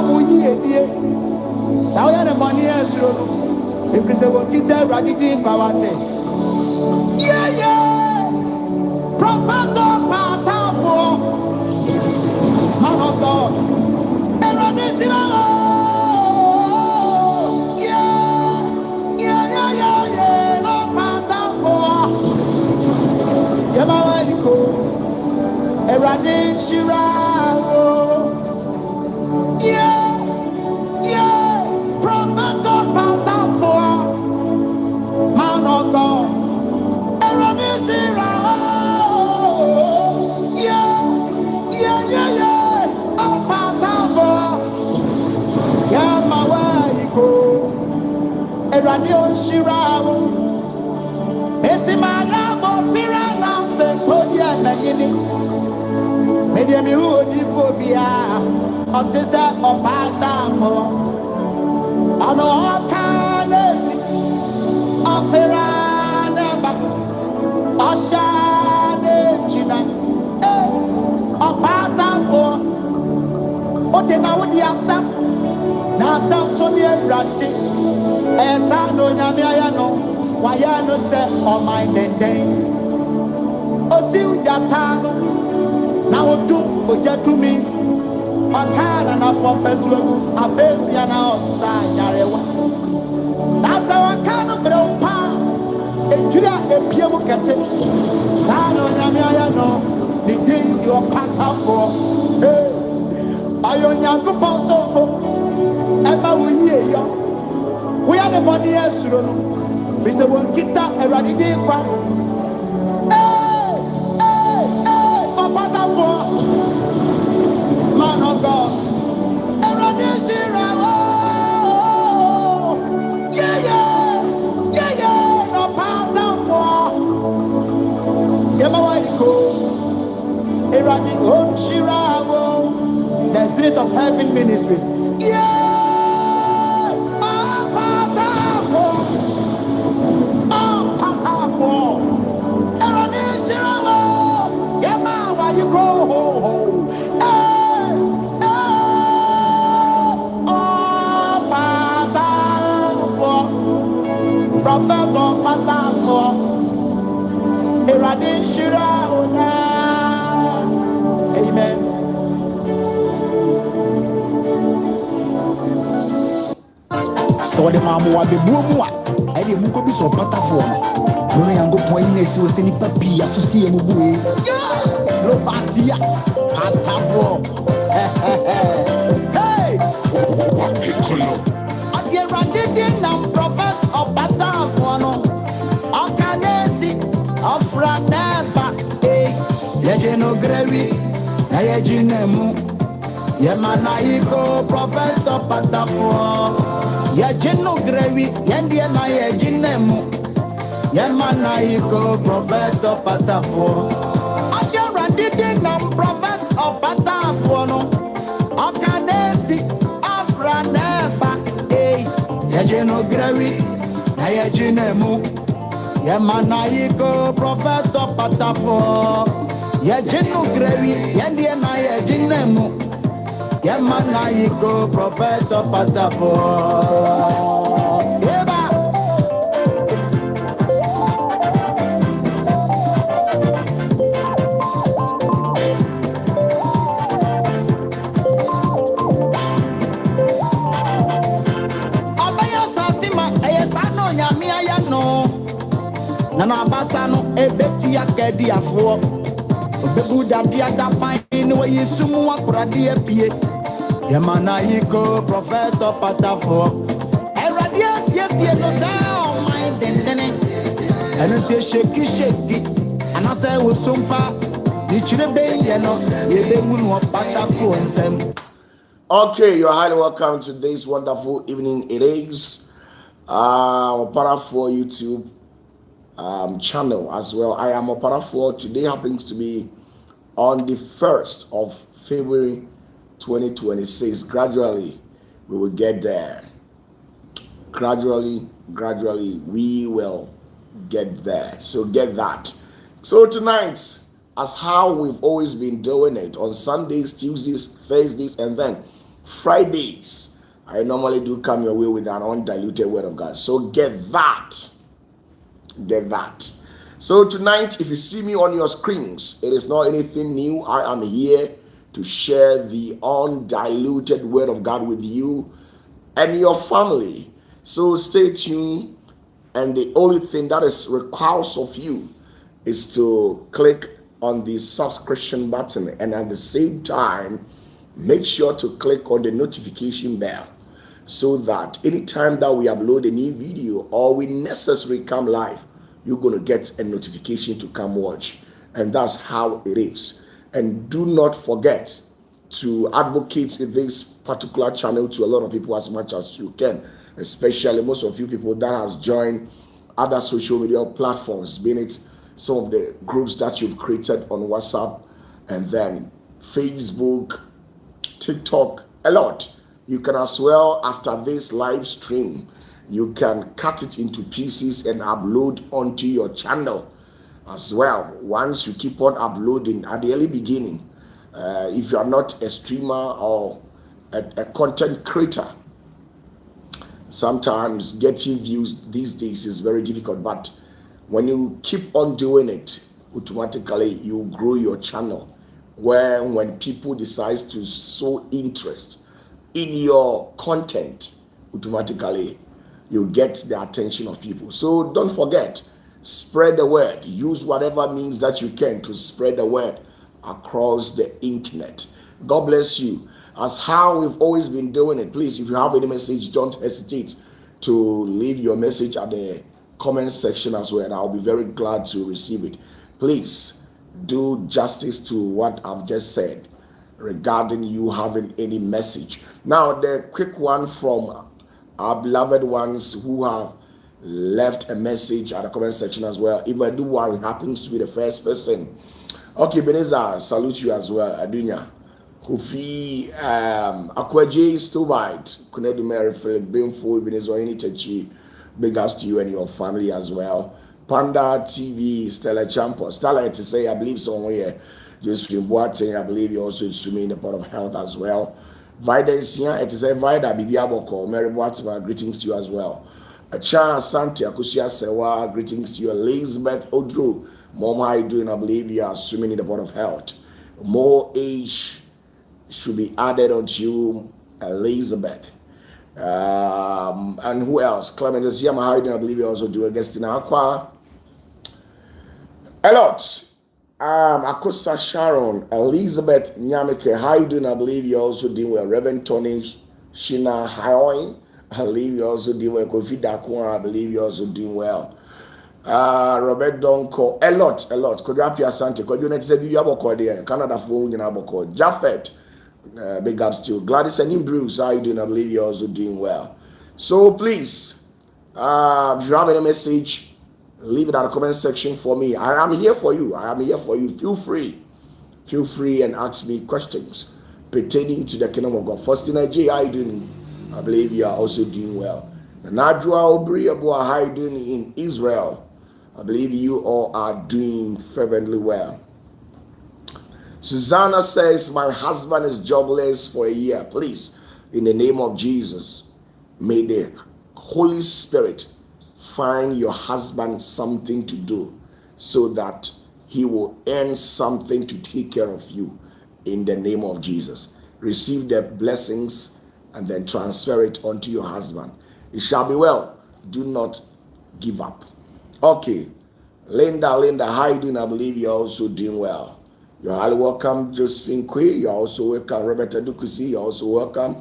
muyi edie. Saoya ne money esro no. If you say what kita radidi pawate. Yeah. Prophet of powerful. Man of God. Yeah, no matter for Yamawa Yiko, Eradin Shirao, yeah, prophet of power, man of God, Eradin Shirao, yeah, of power, Yamawa Yiko. Radio Shirao, Messimaya, Mofira, Nancy, Podia, Magini, Medium Udifobia, Otisa, OPATAFUOR, on all kindness, Ofera, Oshane, China, OPATAFUOR, Odena would Yasam, Nasam Sonia Rati. Esa no nyamia no waya no se on my denden osi ujata no na odu ojatumi akana na for pesuegu afensi ya na osa nyarewa na sa wakano brompa ejura epiemu kese sa no nyamia no the day you OPATAFUOR ayo nyankopon sofo eba wuye yo. We are the body of Surono. We say one kita eradide kwa. OPATAFUOR, man of God. Eradide Shirao. Yeah, OPATAFUOR. Yamawa Yiko. Eradide Shirao. The Spirit of Heaven Ministry. Yeah. Prophet of OPATAFUOR, Eradin Shirao. Amen. So the mamu wa be buomwa. I dey muko bi so OPATAFUOR. No yango point nesi o seni papi asosie mu buwe. Lo pasia OPATAFUOR. Hey. Adie radede nam prophet of OPATAFUOR no. Okanesi ofraneba. Yeje no grewi na yeje nemu. Yemana iko prophet of OPATAFUOR. Yeje no grewi yendie na yeje nemu. Yemana iko prophet of OPATAFUOR. Adie radede nam prophet of OPATAFUOR no. Okanesi ofraneba. Yeje no grewi na yeje nemu. Yemana iko prophet of OPATAFUOR. Yeje no grewi yendie na yeje nemu. Yemana iko prophet of OPATAFUOR. Nana basano ebetia kedi afuo obebu dadia da pain we yisumu akurade apie yemana yiko prophet of OPATAFUOR erade asiesie no say oh my dendene enu se sheki anase wo sompa ni chirebe ye no yebengu no OPATAFUOR nsem. Okay, you're highly welcome to this wonderful evening. It is OPATAFUOR YouTube channel as well. I am OPATAFUOR. Today happens to be on the 1st of February 2026. Gradually we will get there. Gradually we will get there. So get that. So tonight, as how we've always been doing it on Sundays, Tuesdays, Thursdays, and then Fridays, I normally do come your way with an undiluted word of God. So get that. Get that. So tonight, if you see me on your screens, it is not anything new. I am here to share the undiluted word of God with you and your family. So stay tuned. And the only thing that is required of you is to click on the subscription button, and at the same time, make sure to click on the notification bell so that anytime that we upload a new video or we necessarily come live, you're going to get a notification to come watch. And that's how it is. And do not forget to advocate this particular channel to a lot of people as much as you can, especially most of you people that has joined other social media platforms, being it some of the groups that you've created on WhatsApp and then Facebook, TikTok, a lot. You can as well, after this live stream, you can cut it into pieces and upload onto your channel as well. Once you keep on uploading at the early beginning, if you are not a streamer or a content creator, sometimes getting views these days is very difficult, but when you keep on doing it, automatically you grow your channel. Where when people decide to show interest in your content, automatically you get the attention of people. So don't forget, spread the word. Use whatever means that you can to spread the word across the internet. God bless you. As how we've always been doing it, please, if you have any message, don't hesitate to leave your message at the comment section as well, and I'll be very glad to receive it. Please do justice to what I've just said regarding you having any message. Now, the quick one from our beloved ones who have left a message at the comment section as well. If I do one happens to be the first person. Okay, Beneza, salute you as well. Adunya. Kofi, Akwaje, Stobite, Kunedu Mary, Philip, Bimfo, Beneza, any techi. Big ups to you and your family as well. Panda TV, Stella Champo. Stella to say, I believe somewhere. Just Boateng, I believe you're also assuming in the part of health as well. Vida is here. It is a Vida, Bibi Aboko, Mary Boateng, greetings to you as well. Achana Santi, Akusia Sewa, greetings to you. Elizabeth Odro, Mom, how you doing? I believe you are assuming in the part of health. More age should be added onto you, Elizabeth. And who else? Clement is here. How you doing? I believe you also do a guest in Aqua. A lot. Akosa Sharon, Elizabeth Nyamike, how you doing? I believe you're also doing well. Reverend Tony Shina Haoin, I believe you're also doing well. Kofi Dakwa, I believe you're also doing well. Robert Donko, a lot. Could you appear Sante? Could you next say you have a call there? Canada phone, you have a call. Jaffet, big ups to you. Gladys and Bruce, how you doing? I believe you're also doing well. So please, if you have any message, leave it at the comment section for me. I am here for you. Feel free and ask me questions pertaining to the kingdom of God. First in Nigeria, how you doing? I believe you are also doing well. Najwa Obriabo, how you doing in Israel? I believe you all are doing fervently well. Susanna says, my husband is jobless for a year. Please, in the name of Jesus, may the Holy Spirit find your husband something to do so that he will earn something to take care of you in the name of Jesus. Receive the blessings and then transfer it onto your husband. It shall be well. Do not give up. Okay. Linda, how you doing? I believe you're also doing well. You're highly welcome. Josephine Quay, you're also welcome. Roberta Dukusi, you're also welcome.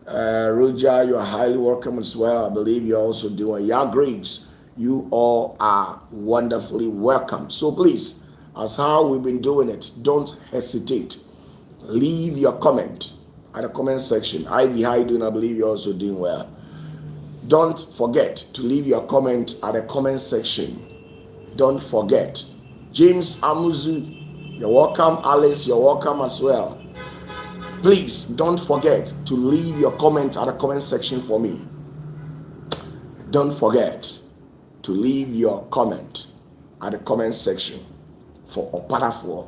Roger, you're highly welcome as well. I believe you're also doing your grades. You all are wonderfully welcome. So please, as how we've been doing it, don't hesitate. Leave your comment at the comment section. Ivy, how you doing? I believe you're also doing well. Don't forget to leave your comment at the comment section. Don't forget. James Amuzu, you're welcome. Alice, you're welcome as well. Please don't forget to leave your comment at the comment section for me. Don't forget to leave your comment at the comment section for OPATAFUOR.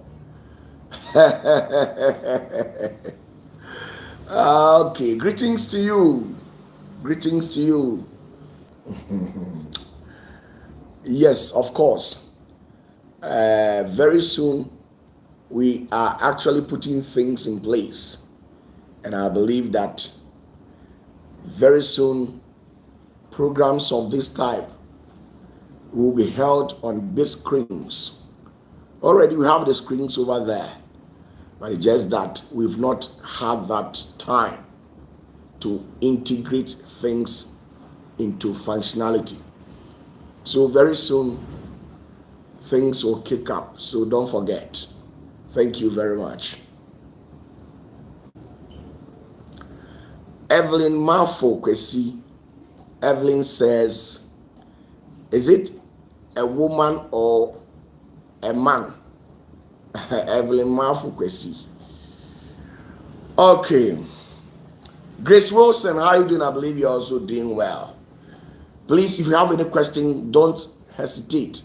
Okay, greetings to you. Greetings to you. Yes, of course. Very soon, we are actually putting things in place. And I believe that very soon, programs of this type will be held on big screens. Already, we have the screens over there, but it's just that we've not had that time to integrate things into functionality. So very soon, things will kick up. So don't forget. Thank you very much. Evelyn Marfo Kwesi. Evelyn says, is it a woman or a man? Evelyn Marfo Kwesi. Okay. Grace Wilson, how are you doing? I believe you're also doing well. Please, if you have any question, don't hesitate.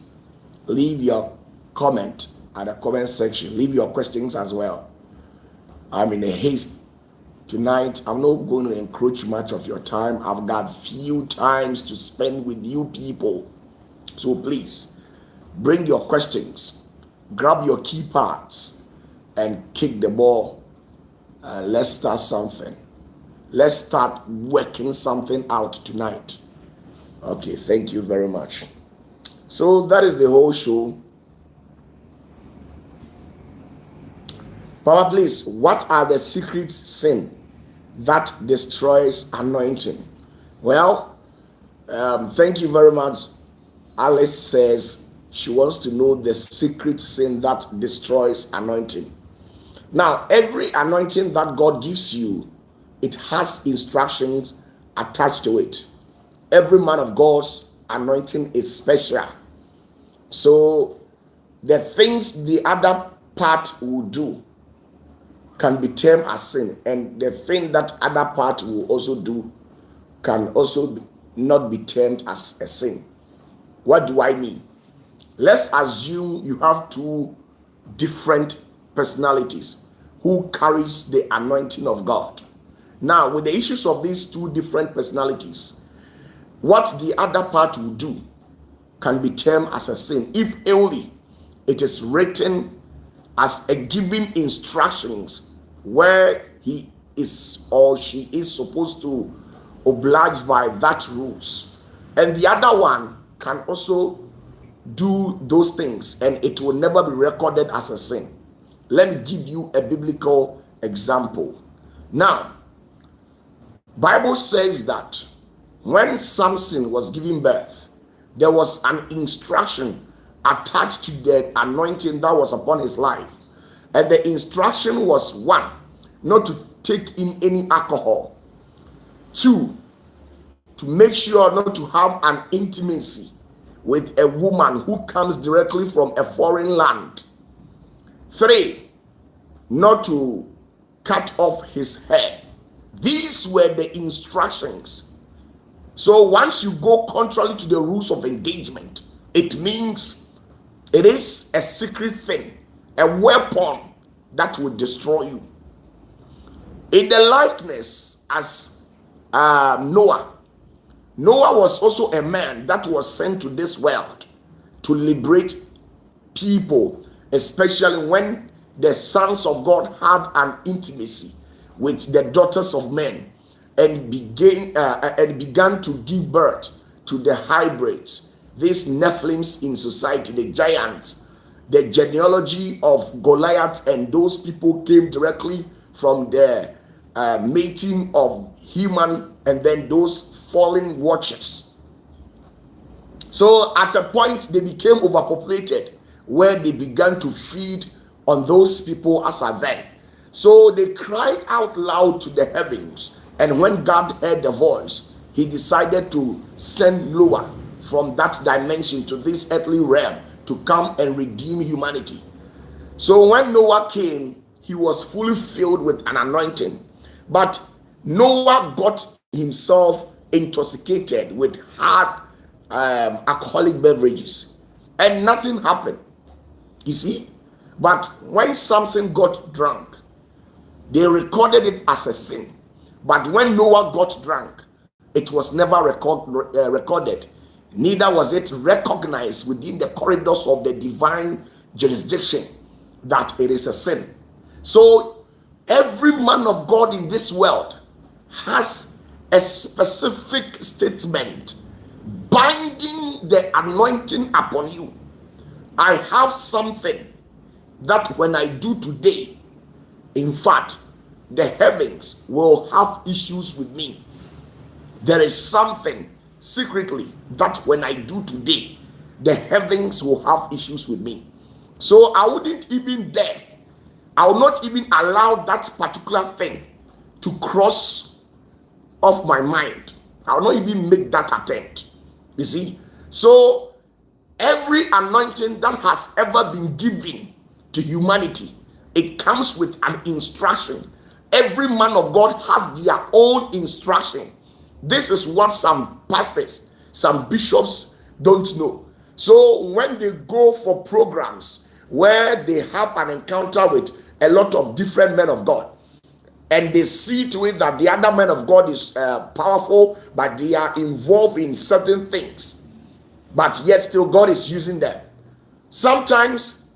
Leave your comment at the comment section. Leave your questions as well. I'm in a haste tonight. I'm not going to encroach much of your time. I've got few times to spend with you people. So please, bring your questions. Grab your key parts and kick the ball. Let's start something. Let's start working something out tonight. Okay, thank you very much. So that is the whole show. Papa, please, what are the secret sin that destroys anointing? Well, thank you very much. Alice says she wants to know the secret sin that destroys anointing. Now, every anointing that God gives you, it has instructions attached to it. Every man of God's anointing is special. So the things the other part will do can be termed as sin, and the thing that other part will also do can also not be termed as a sin. What do I mean? Let's assume you have two different personalities who carries the anointing of God. Now, with the issues of these two different personalities, what the other part will do can be termed as a sin if only it is written as a given instructions where he is or she is supposed to oblige by that rules. And the other one can also do those things and it will never be recorded as a sin. Let me give you a biblical example. Now, Bible says that when Samson was giving birth, there was an instruction attached to the anointing that was upon his life. And the instruction was: 1, not to take in any alcohol; 2, to make sure not to have an intimacy with a woman who comes directly from a foreign land; 3, not to cut off his hair. These were the instructions. So once you go contrary to the rules of engagement, it means it is a secret thing, a weapon that will destroy you. In the likeness as Noah was also a man that was sent to this world to liberate people, especially when the sons of God had an intimacy with the daughters of men and began to give birth to the hybrids, these Nephilims in society, the giants. The genealogy of Goliath and those people came directly from the mating of human and then those fallen watchers. So at a point they became overpopulated, where they began to feed on those people as are then. So they cried out loud to the heavens, and when God heard the voice, he decided to send Noah from that dimension to this earthly realm to come and redeem humanity. So when Noah came, he was fully filled with an anointing, but Noah got himself intoxicated with hard alcoholic beverages, and nothing happened, you see. But when Samson got drunk, They recorded it as a sin. But when Noah got drunk, it was never recorded. Neither was it recognized within the corridors of the divine jurisdiction that it is a sin. So every man of God in this world has a specific statement binding the anointing upon you. I have something that when I do today, in fact, the heavens will have issues with me. There is something secretly that when I do today, the heavens will have issues with me. So I wouldn't even dare, I will not even allow that particular thing to cross off my mind. I will not even make that attempt. You see? So every anointing that has ever been given to humanity, it comes with an instruction. Every man of God has their own instruction. This is what some pastors, some bishops don't know. So when they go for programs where they have an encounter with a lot of different men of God, and they see to it that the other man of God is powerful, but they are involved in certain things, but yet still God is using them. Sometimes,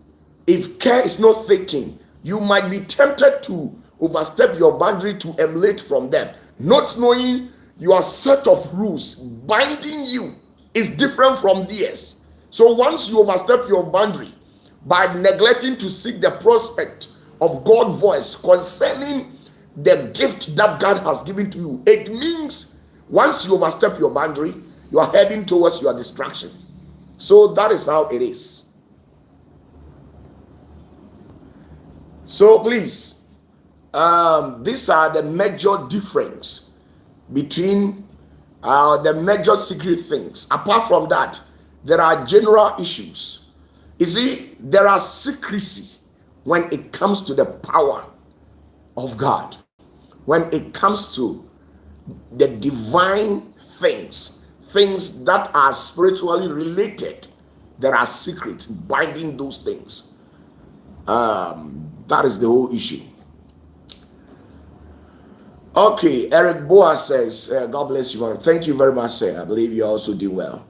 if care is not taken, you might be tempted to overstep your boundary to emulate from them, not knowing your set of rules binding you is different from theirs. So once you overstep your boundary by neglecting to seek the prospect of God's voice concerning the gift that God has given to you, it means once you overstep your boundary, you are heading towards your destruction. So that is how it is. So please, these are the major difference between the major secret things. Apart from that, there are general issues. You see, there are secrecy when it comes to the power of God. When it comes to the divine things that are spiritually related, there are secrets binding those things. That is the whole issue. Okay, Eric Boas says, God bless you. Thank you very much, sir. I believe you also do well.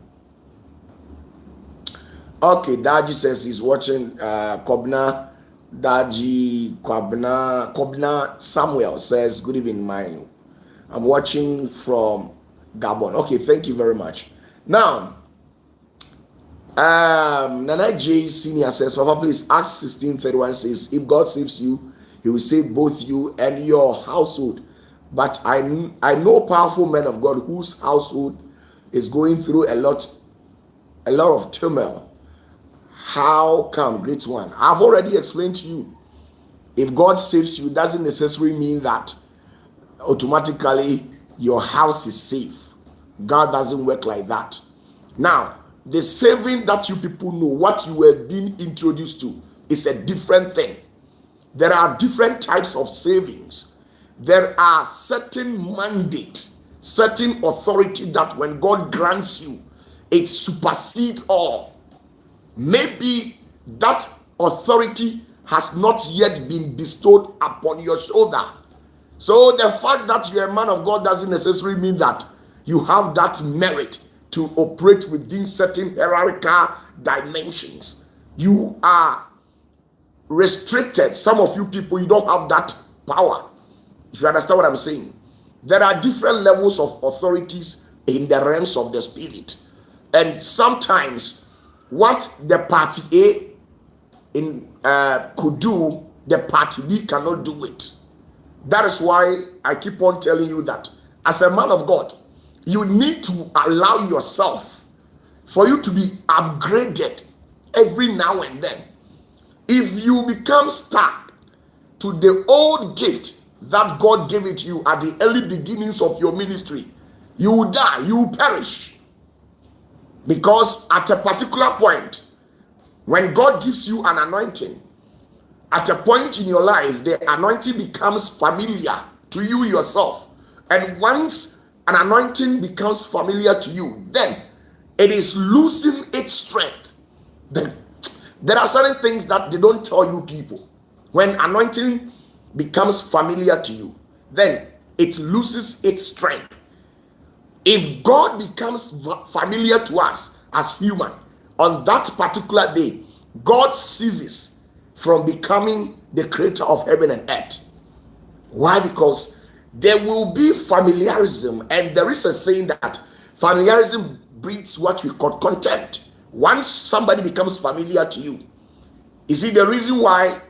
Okay, Daji says he's watching. Kobna Samuel says, good evening, I'm watching from Gabon. Okay, thank you very much. Now, Nana J Senior says, Papa, please, Acts 16:31 says, if God saves you, he will save both you and your household. But I know powerful men of God whose household is going through a lot of turmoil. How come, great one? I've already explained to you. If God saves you, doesn't necessarily mean that automatically your house is safe. God doesn't work like that. Now, the saving that you people know, what you were being introduced to, is a different thing. There are different types of savings. There are certain mandate, certain authority that when God grants you, it supersedes all. Maybe that authority has not yet been bestowed upon your shoulder. So the fact that you're a man of God doesn't necessarily mean that you have that merit to operate within certain hierarchical dimensions. You are restricted. Some of you people, you don't have that power. If you understand what I'm saying. There are different levels of authorities in the realms of the spirit. And sometimes what the party A could do, the party B cannot do it. That is why I keep on telling you that as a man of God, you need to allow yourself for you to be upgraded every now and then. If you become stuck to the old gift that God gave it to you at the early beginnings of your ministry, you will die, you will perish. Because at a particular point, when God gives you an anointing, at a point in your life, the anointing becomes familiar to you yourself. And once an anointing becomes familiar to you, then it is losing its strength. Then there are certain things that they don't tell you people. When anointing becomes familiar to you, then it loses its strength. If God becomes familiar to us as human, on that particular day, God ceases from becoming the creator of heaven and earth. Why? Because there will be familiarism, and there is a saying that familiarism breeds what we call contempt. Once somebody becomes familiar to you, you see, the reason why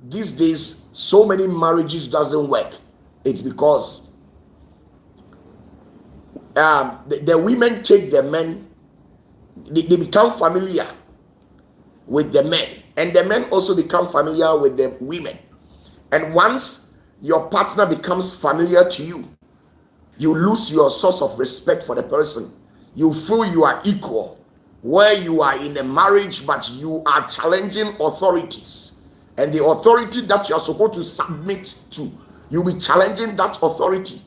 these days so many marriages doesn't work, it's because the women take the men, they become familiar with the men, and the men also become familiar with the women. And once your partner becomes familiar to you, you lose your source of respect for the person. You feel you are equal, where you are in a marriage, but you are challenging authorities. And the authority that you are supposed to submit to, you'll be challenging that authority.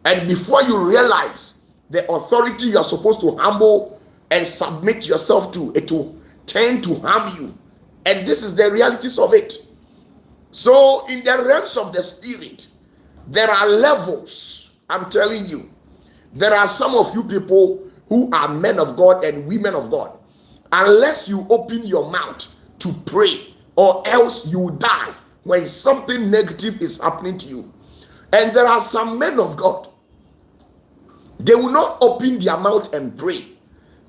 And before you realize the authority you are supposed to humble and submit yourself to, it will tend to harm you. And this is the realities of it. So in the realms of the spirit, there are levels. I'm telling you, there are some of you people who are men of God and women of God. Unless you open your mouth to pray, or else you die when something negative is happening to you. And there are some men of God, they will not open their mouth and pray.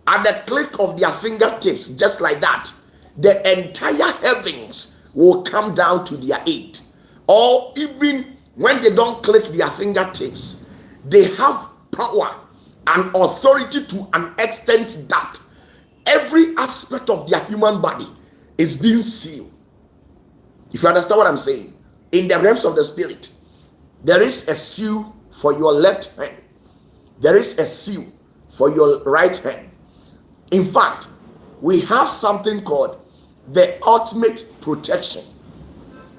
At the click of their fingertips, just like that, the entire heavens will come down to their aid. Or even when they don't click their fingertips, they have power and authority to an extent that every aspect of their human body is being sealed. If you understand what I'm saying, in the realms of the spirit, there is a seal for your left hand. There is a seal for your right hand. In fact, we have something called the ultimate protection.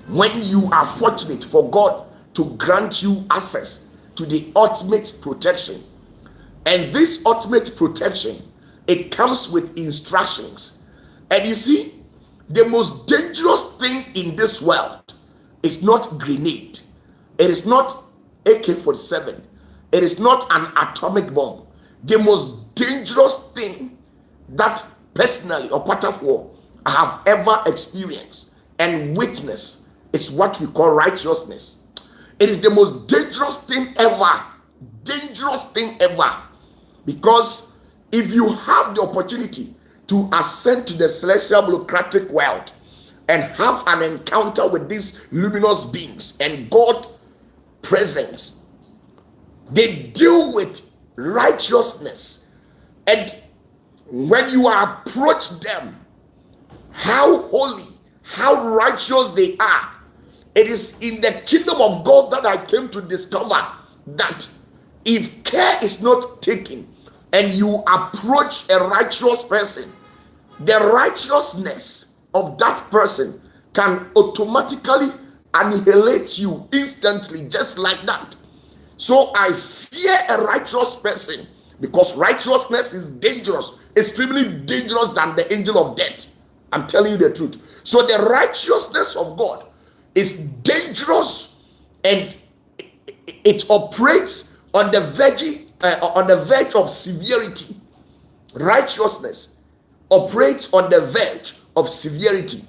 When you are fortunate for God to grant you access to the ultimate protection, and this ultimate protection, it comes with instructions. And you see, the most dangerous thing in this world is not grenade. It is not AK-47. It is not an atomic bomb. The most dangerous thing that personally, OPATAFUOR, I have ever experienced and witnessed is what we call righteousness. It is the most dangerous thing ever. Dangerous thing ever. Because if you have the opportunity to ascend to the celestial bureaucratic world and have an encounter with these luminous beings and God presence, they deal with righteousness. And when you approach them, how holy, how righteous they are, it is in the kingdom of God that I came to discover that if care is not taken and you approach a righteous person, the righteousness of that person can automatically annihilate you instantly, just like that. So I fear a righteous person because righteousness is dangerous, extremely dangerous than the angel of death. I'm telling you the truth. So the righteousness of God is dangerous, and it operates on the verge of severity. Righteousness operates on the verge of severity.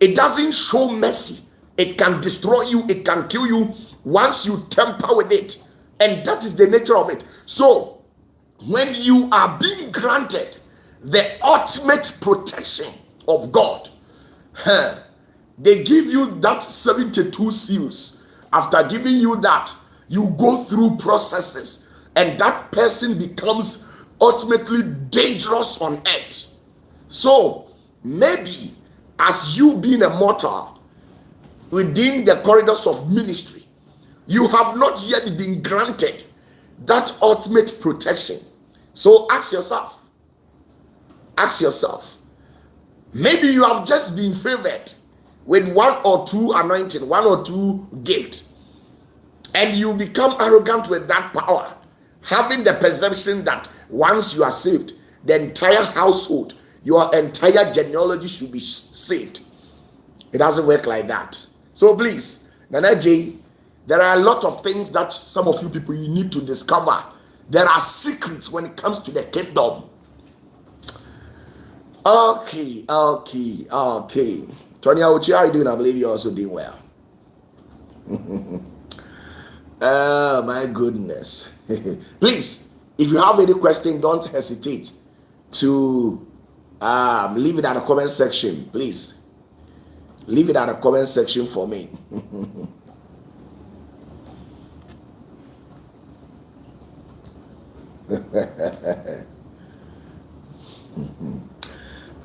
It doesn't show mercy. It can destroy you. It can kill you once you tamper with it. And that is the nature of it. So when you are being granted the ultimate protection of God, they give you that 72 seals. After giving you that, you go through processes, and that person becomes ultimately dangerous on earth. So maybe as you being a mortal within the corridors of ministry, you have not yet been granted that ultimate protection. So ask yourself, maybe you have just been favored with one or two anointing, one or two gift, and you become arrogant with that power, having the perception that once you are saved, the entire household, your entire genealogy should be saved. It doesn't work like that. So please, Nana J, there are a lot of things that some of you people you need to discover. There are secrets when it comes to the kingdom. Okay. Tony Auchi, how are you doing? I believe you're also doing well. Oh my goodness. Please, if you have any question, don't hesitate to leave it at the comment section. Please leave it at the comment section for me.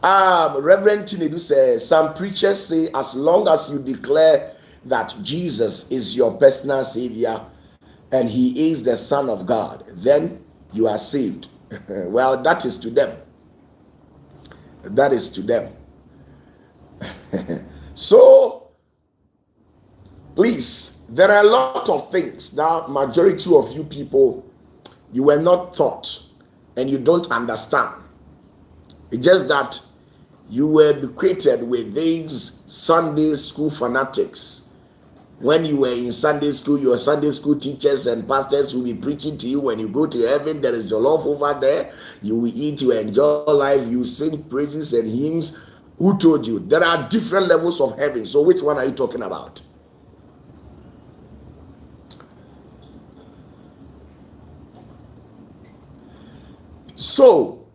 Reverend Tinedu says, some preachers say as long as you declare that Jesus is your personal savior and he is the Son of God, then you are saved. Well, that is to them. That is to them. So, please, there are a lot of things that majority of you people, you were not taught and you don't understand. It's just that you were equated with these Sunday school fanatics. When you were in Sunday school, your Sunday school teachers and pastors will be preaching to you. When you go to heaven, there is jollof over there. You will eat, you enjoy life, you sing praises and hymns. Who told you? There are different levels of heaven. So which one are you talking about? So,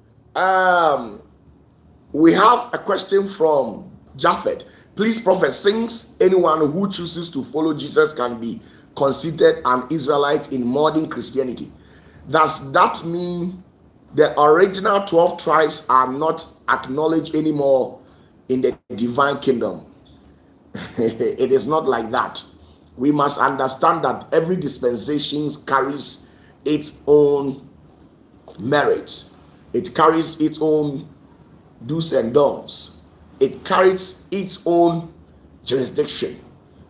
we have a question from Japheth. Please, Prophet, since anyone who chooses to follow Jesus can be considered an Israelite in modern Christianity, does that mean the original 12 tribes are not acknowledged anymore in the divine kingdom? It is not like that. We must understand that every dispensation carries its own merit. It carries its own do's and don'ts. It carries its own jurisdiction,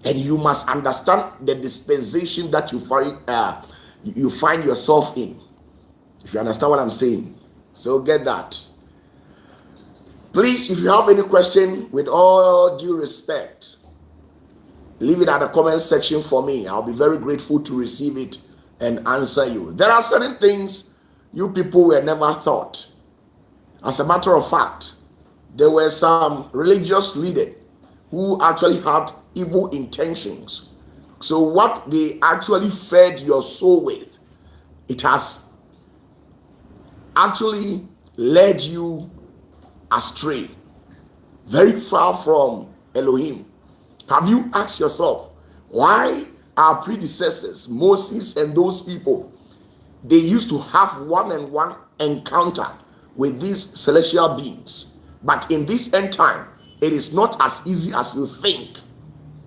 and you must understand the dispensation that you find yourself in. If you understand what I'm saying, so get that. Please, if you have any question, with all due respect, leave it at the comment section for me. I'll be very grateful to receive it and answer you. There are certain things you people were never taught. As a matter of fact, there were some religious leaders who actually had evil intentions. So what they actually fed your soul with, it has actually led you astray, very far from Elohim. Have you asked yourself why our predecessors, Moses and those people, they used to have one-on-one encounter with these celestial beings? But in this end time, it is not as easy as you think.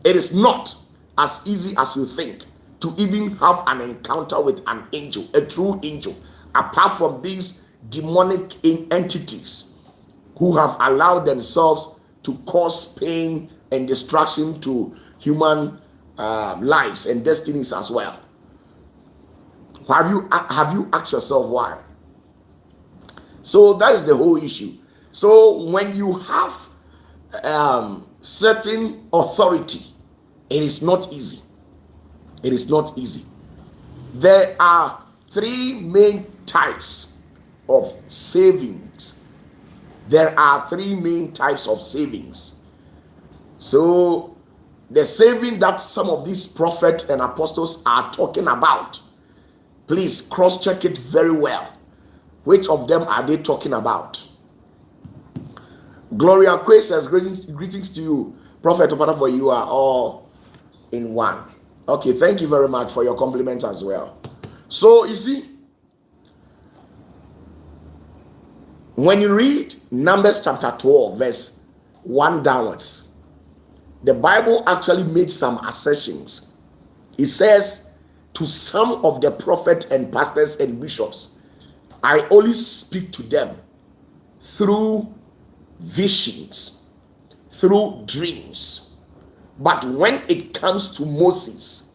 It is not as easy as you think to even have an encounter with an angel, a true angel, apart from these demonic entities who have allowed themselves to cause pain and destruction to human lives and destinies as well. Have you asked yourself why? So that is the whole issue. So when you have certain authority, it is not easy. It is not easy. There are three main types of savings. There are three main types of savings. So the saving that some of these prophets and apostles are talking about, please cross-check it very well. Which of them are they talking about? Gloria Quay says, greetings to you, Prophet OPATAFUOR, you are all in one. Okay, thank you very much for your compliments as well. So you see, when you read Numbers chapter 12, verse 1 downwards, the Bible actually made some assertions. It says, to some of the prophets and pastors and bishops, I only speak to them through visions, through dreams. But when it comes to Moses,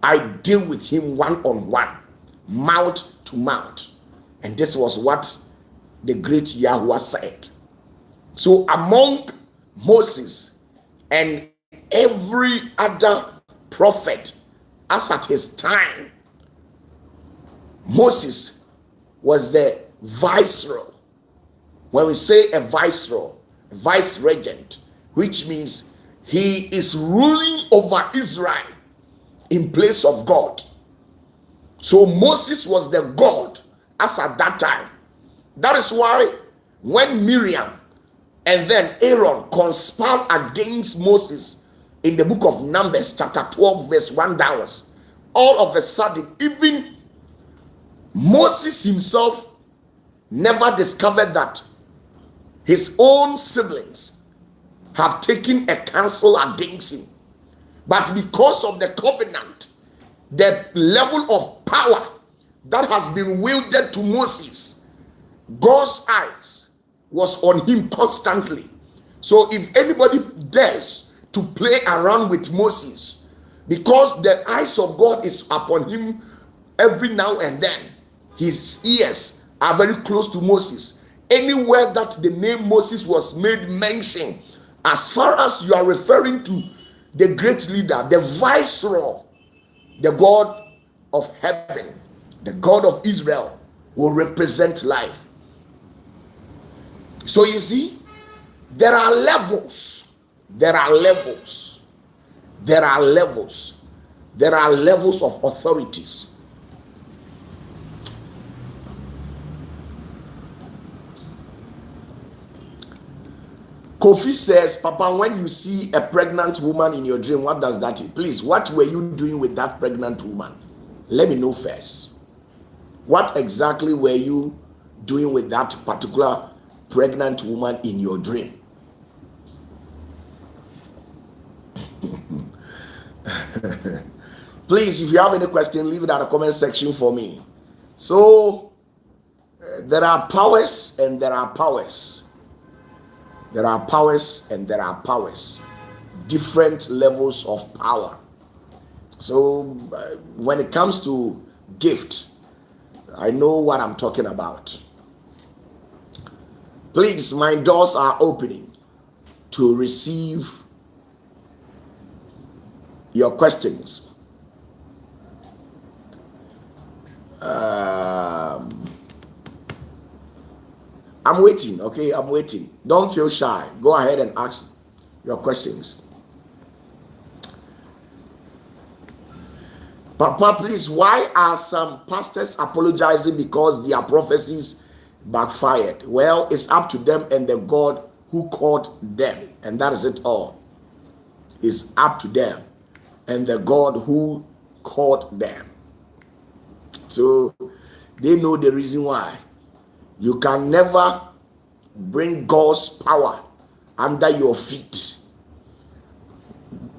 I deal with him one-on-one, mouth to mouth. And this was what the great Yahuwah said. So among Moses and every other prophet, as at his time, Moses was the viceroy. When we say a viceroy, a vice regent, which means he is ruling over Israel in place of God. So Moses was the God as at that time. That is why when Miriam and then Aaron conspired against Moses in the book of Numbers chapter 12 verse 1 downwards, all of a sudden even Moses himself never discovered that his own siblings have taken a counsel against him. But because of the covenant, the level of power that has been wielded to Moses, God's eyes was on him constantly. So if anybody dares to play around with Moses, because the eyes of God is upon him every now and then, his ears are very close to Moses. Anywhere that the name Moses was made mention, as far as you are referring to the great leader, the viceroy, the God of heaven, the God of Israel, will represent life. So you see, there are levels. There are levels. There are levels. There are levels of authorities. Kofi says, Papa, when you see a pregnant woman in your dream, what does that mean? Please, what were you doing with that pregnant woman? Let me know first. What exactly were you doing with that particular pregnant woman in your dream? Please, if you have any question, leave it at the comment section for me. So, there are powers and there are powers. There are powers and there are powers. Different levels of power. So, when it comes to gift, I know what I'm talking about. Please, my doors are opening to receive your questions. I'm waiting, okay? I'm waiting. Don't feel shy. Go ahead and ask your questions. Papa, please, why are some pastors apologizing because their prophecies backfired? Well, it's up to them and the God who called them, and that is it all. It's up to them and the God who called them. So they know the reason why. You can never bring God's power under your feet.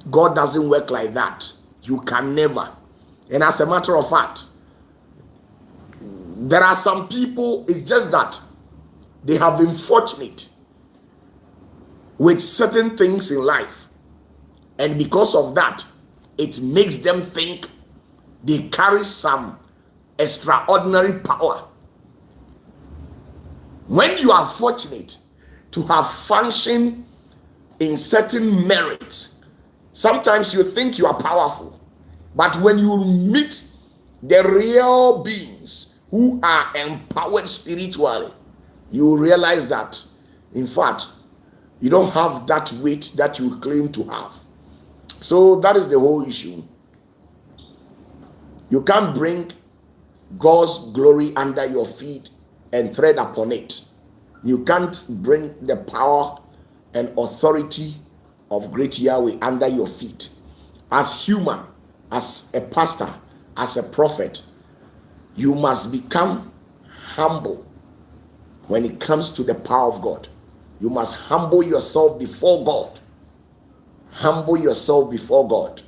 God doesn't work like that. You can never. And as a matter of fact, there are some people, it's just that they have been fortunate with certain things in life. And because of that, it makes them think they carry some extraordinary power. When you are fortunate to have functioned in certain merits, sometimes you think you are powerful. But when you meet the real beings who are empowered spiritually, you realize that, in fact, you don't have that weight that you claim to have. So that is the whole issue. You can't bring God's glory under your feet and tread upon it. You can't bring the power and authority of great Yahweh under your feet. As human, as a pastor, as a prophet, you must become humble when it comes to the power of God. You must humble yourself before God. Humble yourself before God.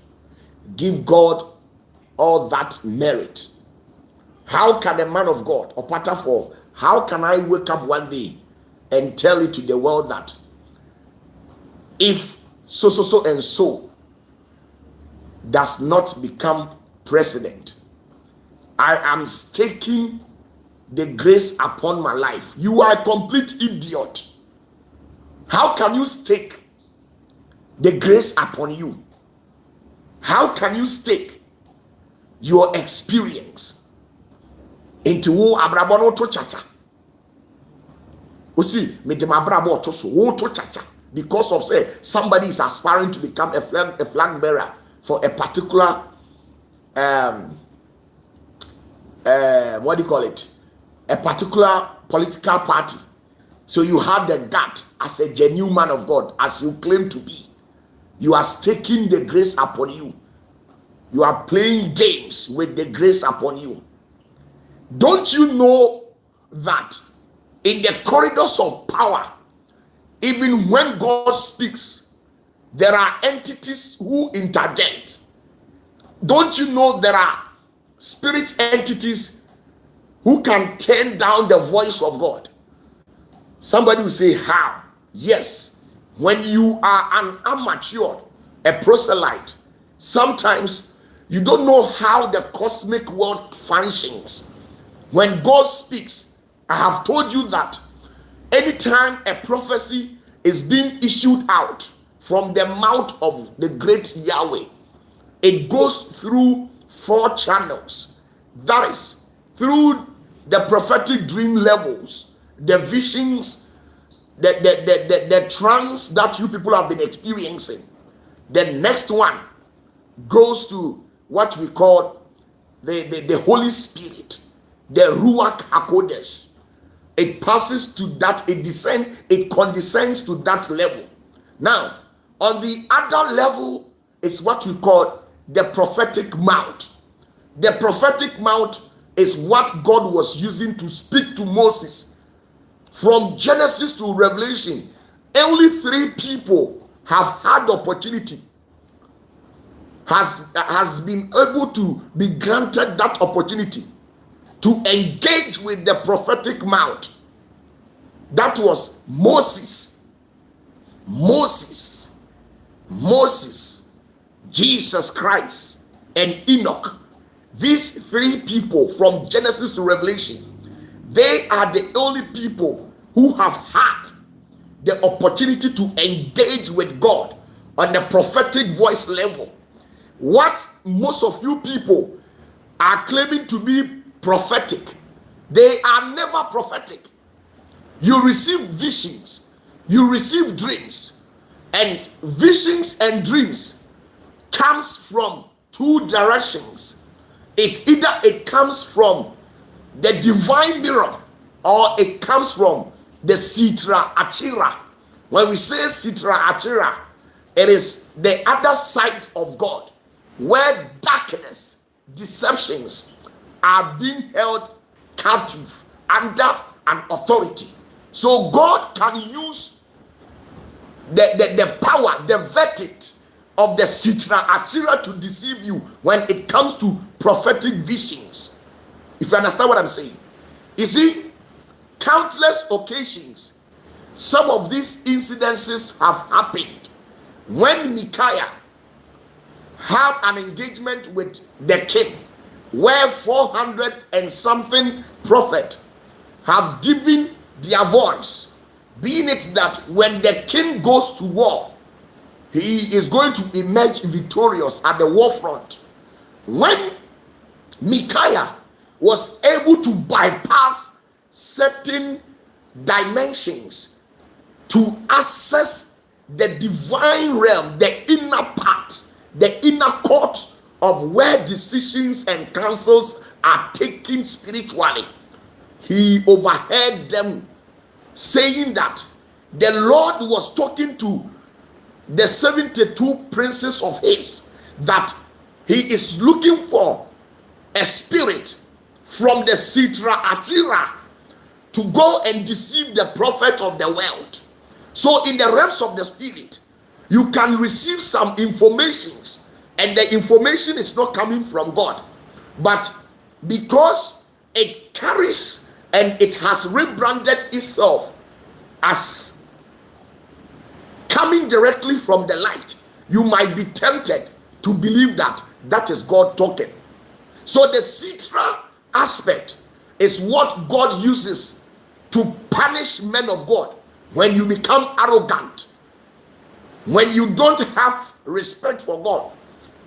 Give God all that merit. How can a man of God, OPATAFUOR, how can I wake up one day and tell it to the world that if so and so does not become president, I am staking the grace upon my life? You are a complete idiot. How can you stake the grace upon you? How can you stake your experience into wo abrabo no to chacha? You see, me de mabrabo to so wo to chacha because of say somebody is aspiring to become a flag bearer for a particular what do you call it? A particular political party. So you have the gut as a genuine man of God, as you claim to be. You are staking the grace upon you. You are playing games with the grace upon you. Don't you know that in the corridors of power, even when God speaks, there are entities who interject? Don't you know there are spirit entities who can turn down the voice of God? Somebody will say, how? Yes. When you are an amateur, a proselyte, sometimes you don't know how the cosmic world functions. When God speaks, I have told you that anytime a prophecy is being issued out from the mouth of the great Yahweh, it goes through 4 channels. That is through the prophetic dream levels, the visions, the trance that you people have been experiencing. The next one goes to what we call the Holy Spirit, the Ruach HaKodesh. It passes to that, it condescends to that level. Now, on the other level is what we call the prophetic mouth. The prophetic mouth is what God was using to speak to Moses. From Genesis to Revelation, only 3 people have had the opportunity, has been able to be granted that opportunity to engage with the prophetic mouth. That was Moses, Jesus Christ, and Enoch. These 3 people from Genesis to Revelation, they are the only people who have had the opportunity to engage with God on the prophetic voice level. What most of you people are claiming to be prophetic, they are never prophetic. You receive visions, you receive dreams, and visions and dreams comes from 2 directions. It's either it comes from the divine mirror or it comes from the Sitra Achira. When we say Sitra Achira, it is the other side of God, where darkness, deceptions are being held captive under an authority. So God can use the power, the verdict of the Sitra Achira to deceive you when it comes to prophetic visions. If you understand what I'm saying. You see, countless occasions, some of these incidences have happened when Micaiah had an engagement with the king, where 400 and something prophets have given their voice, being it that when the king goes to war, he is going to emerge victorious at the war front. When Micaiah was able to bypass certain dimensions to access the divine realm, the inner part, the inner court of where decisions and counsels are taken spiritually, he overheard them saying that the Lord was talking to the 72 princes of his, that he is looking for a spirit from the Sitra Achira to go and deceive the prophet of the world. So in the realms of the spirit, you can receive some informations, and the information is not coming from God, but because it carries and it has rebranded itself as coming directly from the light, you might be tempted to believe that that is God talking. So the Sitra aspect is what God uses to punish men of God when you become arrogant, when you don't have respect for God,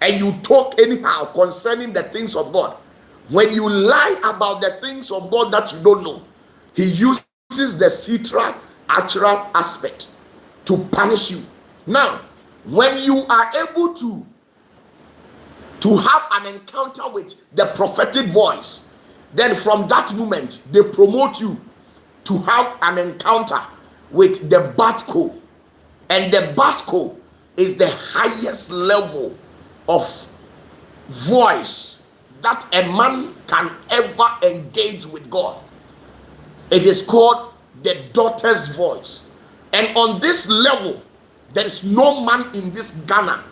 and you talk anyhow concerning the things of God, when you lie about the things of God that you don't know, he uses the citra actual aspect to punish you. Now, when you are able to have an encounter with the prophetic voice, then from that moment they promote you to have an encounter with the Batco. And the Batco is the highest level of voice that a man can ever engage with God. It is called the daughter's voice. And on this level, there is no man in this Ghana,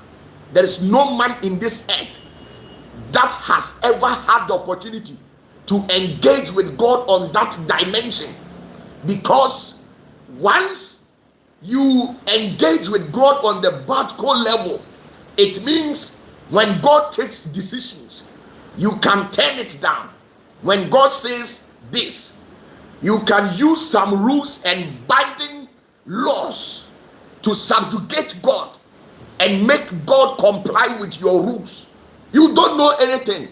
there is no man in this earth that has ever had the opportunity to engage with God on that dimension. Because once you engage with God on the Batco level, it means when God takes decisions, you can turn it down. When God says this, you can use some rules and binding laws to subjugate God and make God comply with your rules. You don't know anything.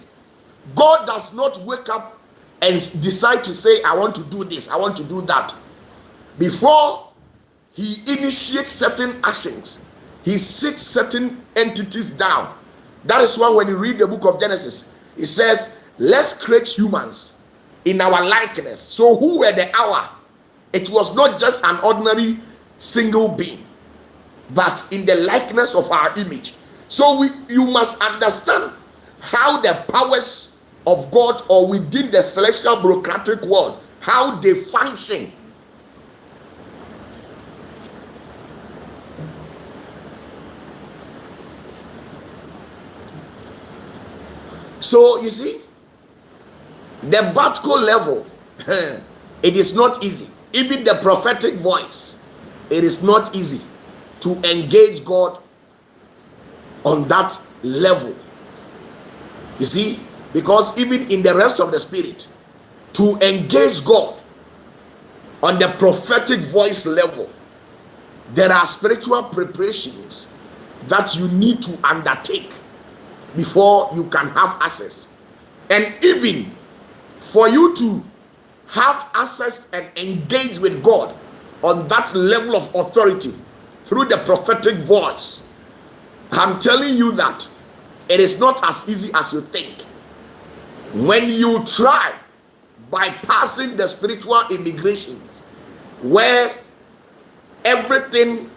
God does not wake up and decide to say, I want to do this, I want to do that. Before he initiates certain actions, he sits certain entities down. That is why when you read the book of Genesis, it says, let's create humans in our likeness. So who were the hour? It was not just an ordinary single being, but in the likeness of our image. So you must understand how the powers of God, or within the celestial bureaucratic world, how they function. So you see, the Batco level, it is not easy. Even the prophetic voice, it is not easy to engage God on that level. You see, because even in the realms of the spirit, to engage God on the prophetic voice level, there are spiritual preparations that you need to undertake before you can have access. And even for you to have access and engage with God on that level of authority through the prophetic voice, I'm telling you that it is not as easy as you think. When you try bypassing the spiritual immigration, where everything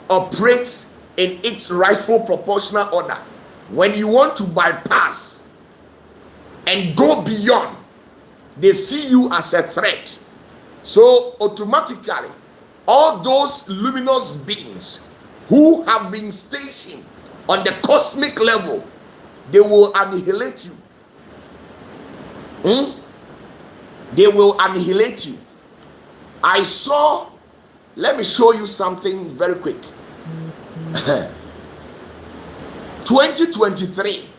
operates in its rightful proportional order, when you want to bypass and go beyond, they see you as a threat. So automatically, all those luminous beings who have been stationed on the cosmic level, they will annihilate you. They will annihilate you. I saw, let me show you something very quick. 2023,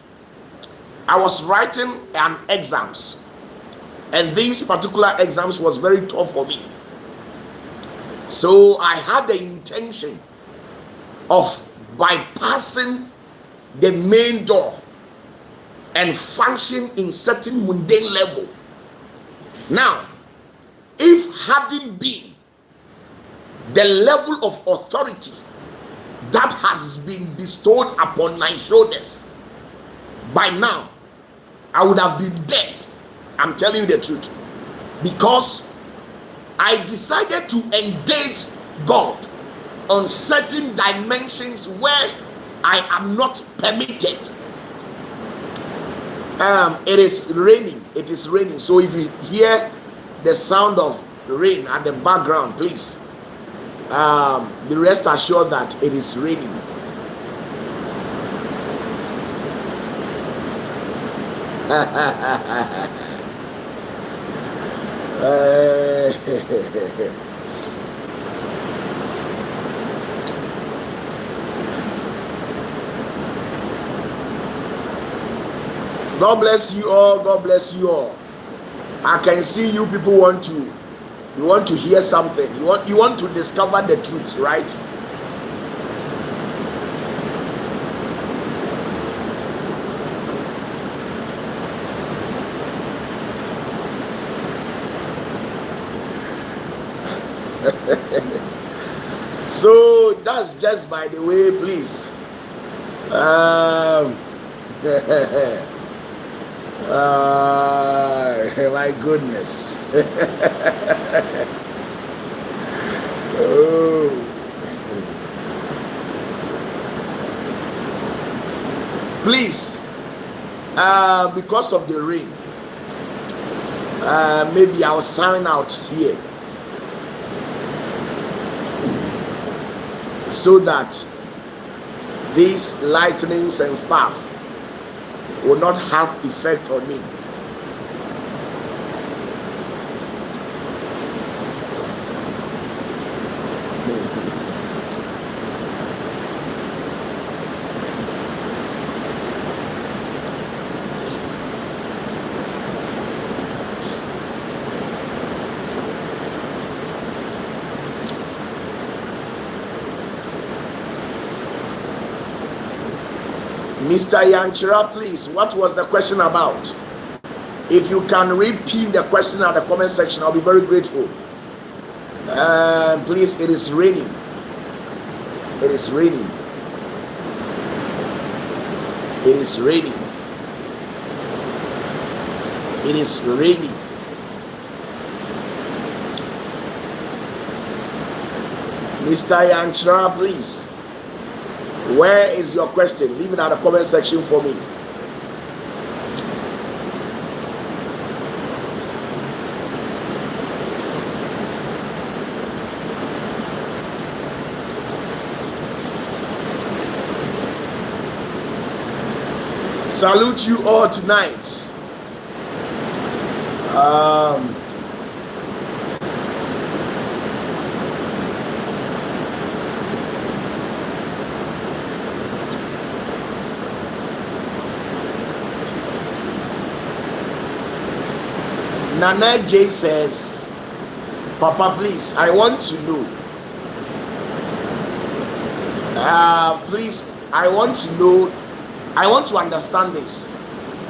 I was writing an exams, and these particular exams was very tough for me. So I had the intention of bypassing the main door and function in certain mundane level. Now, if hadn't been the level of authority that has been bestowed upon my shoulders, by now I would have been dead. I'm telling you the truth, because I decided to engage God on certain dimensions where I am not permitted. It is raining. It is raining. So if you hear the sound of rain at the background, please be rest assured that it is raining. God bless you all. God bless you all. I can see you people want to hear something. You want to discover the truth, right? So that's just by the way, please. My goodness. Oh. Please, because of the rain, maybe I'll sign out here so that these lightnings and stuff will not have effect on me. Mr. Yanchira, please, what was the question about? If you can repeat the question at the comment section, I'll be very grateful. Please, it is raining. It is raining. It is raining. It is raining. Mr. Yanchira, please. Where is your question? Leave it at the comment section for me. Salute you all tonight. Nana J says, Papa, please, I want to know. Please, I want to know. I want to understand this.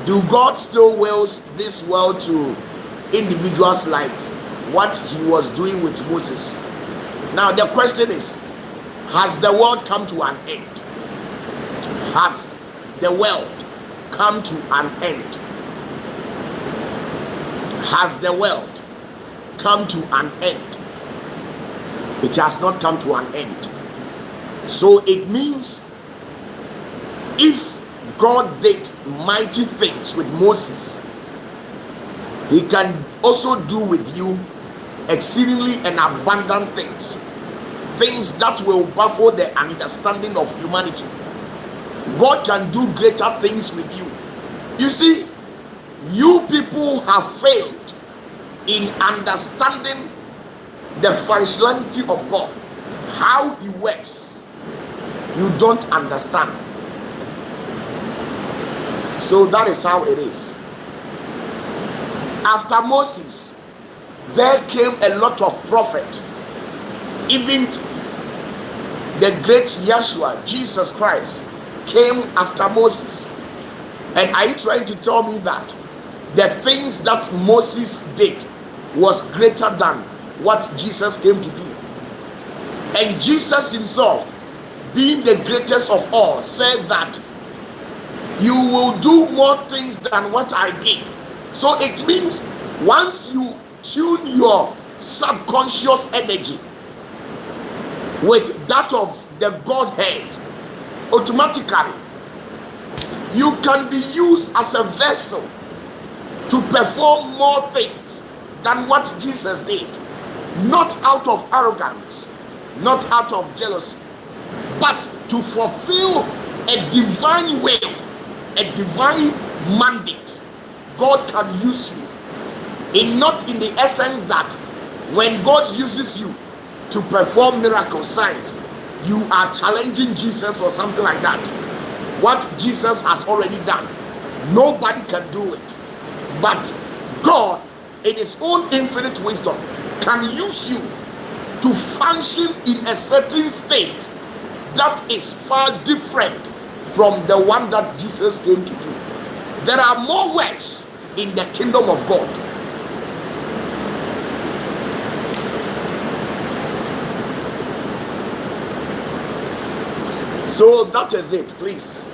Do God still wills this world to individuals like what he was doing with Moses? Now the question is, has the world come to an end? Has the world come to an end? Has the world come to an end? It has not come to an end. So it means if God did mighty things with Moses, he can also do with you exceedingly and abundant things, things that will baffle the understanding of humanity. God can do greater things with you. You see, you people have failed in understanding the functionality of God, how he works. You don't understand. So that is how it is. After Moses, there came a lot of prophets. Even the great Yeshua, Jesus Christ, came after Moses. And are you trying to tell me that the things that Moses did was greater than what Jesus came to do? And Jesus himself, being the greatest of all, said that you will do more things than what I did. So it means once you tune your subconscious energy with that of the Godhead, automatically you can be used as a vessel to perform more things than what Jesus did. Not out of arrogance, not out of jealousy, but to fulfill a divine will, a divine mandate. God can use you not in the essence that when God uses you to perform miracle signs, you are challenging Jesus or something like that. What Jesus has already done, nobody can do it. But God, in his own infinite wisdom, can use you to function in a certain state that is far different from the one that Jesus came to do. There are more works in the kingdom of God. So that is it, please.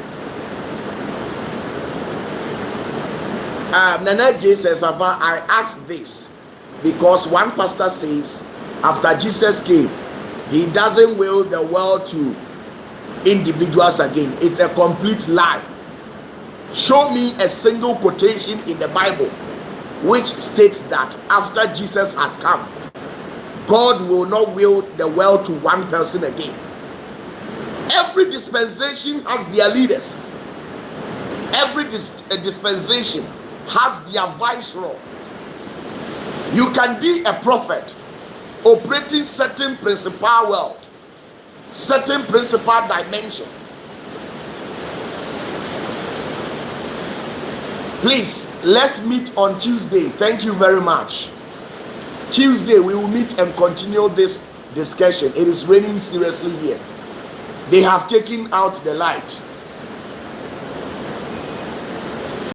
Nana J says, I asked this because one pastor says after Jesus came, he doesn't will the world to individuals again. It's a complete lie. Show me a single quotation in the Bible which states that after Jesus has come, God will not will the world to one person again. Every dispensation has their leaders. Every dispensation has their viceroy. You can be a prophet operating certain principal world, certain principal dimension. Please, let's meet on Tuesday. Thank you very much. Tuesday, we will meet and continue this discussion. It is raining seriously here. They have taken out the light.